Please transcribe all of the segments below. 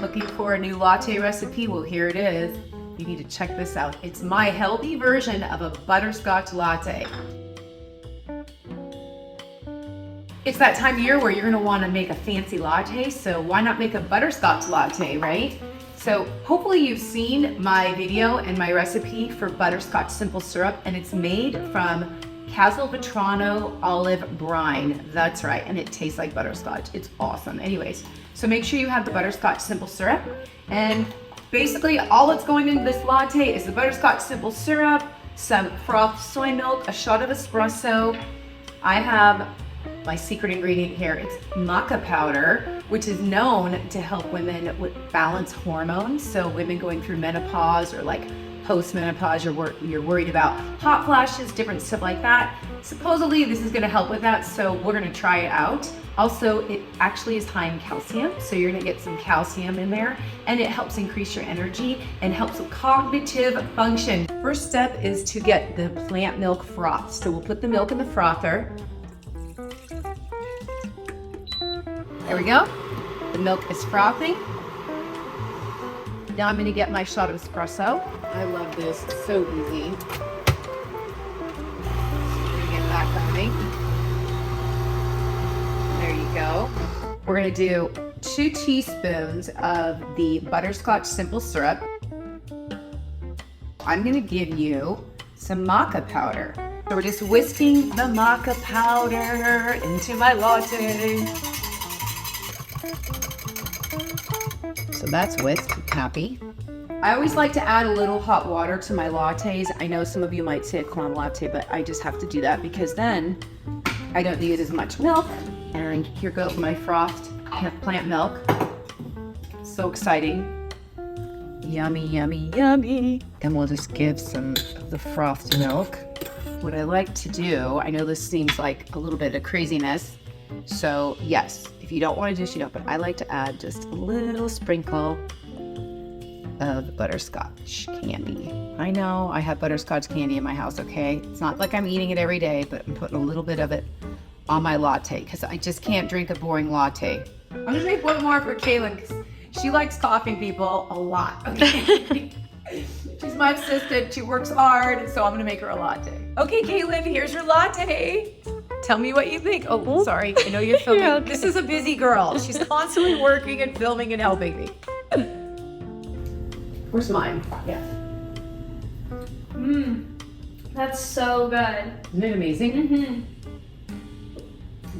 Looking for a new latte recipe? Well, here it is. You need to check this out. It's my healthy version of a butterscotch latte. It's that time of year where you're gonna wanna make a fancy latte, so why not make a butterscotch latte, right? So hopefully you've seen my video and my recipe for butterscotch simple syrup, and it's made from Castelvetrano olive brine. That's right, and it tastes like butterscotch. It's awesome. Anyways, so make sure you have the butterscotch simple syrup, and basically all that's going into this latte is the butterscotch simple syrup, some frothed soy milk, a shot of espresso. I have my secret ingredient here. It's maca powder, which is known to help women with balance hormones. So women going through menopause or like post-menopause, you're worried about hot flashes, different stuff like that. Supposedly this is gonna help with that, so we're gonna try it out. Also, it actually is high in calcium, so you're gonna get some calcium in there, and it helps increase your energy and helps with cognitive function. First step is to get the plant milk froth. So we'll put the milk in the frother. There we go. The milk is frothing. Now I'm gonna get my shot of espresso. I love this, it's so easy. Bring it back going. There you go. We're gonna do 2 teaspoons of the butterscotch simple syrup. I'm gonna give you some maca powder. So we're just whisking the maca powder into my latte. So that's whisked, happy. I always like to add a little hot water to my lattes. I know some of you might say a caramel latte, but I just have to do that because then I don't need as much milk. And here goes my frothed plant milk. So exciting. Yummy, yummy, yummy. And we'll just give some of the frothed milk. What I like to do, I know this seems like a little bit of craziness. So yes, if you don't want to just, but I like to add just a little sprinkle of butterscotch candy. I know I have butterscotch candy in my house, okay? It's not like I'm eating it every day, but I'm putting a little bit of it on my latte because I just can't drink a boring latte. I'm gonna make one more for Kaylin because she likes coughing people a lot, okay? She's my assistant, she works hard, so I'm gonna make her a latte. Okay, Kaylin, here's your latte. Tell me what you think. Oh, sorry, I know you're filming. You're okay. This is a busy girl. She's constantly working and filming and helping me. Where's mine? Yeah. That's so good. Isn't it amazing? Mm-hmm.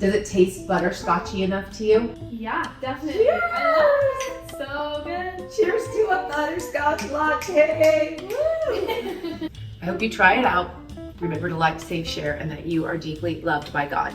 Does it taste butterscotchy enough to you? Yeah, definitely. Cheers! I love it. It's so good. Cheers to a butterscotch latte. Woo! I hope you try it out. Remember to like, save, share, and that you are deeply loved by God.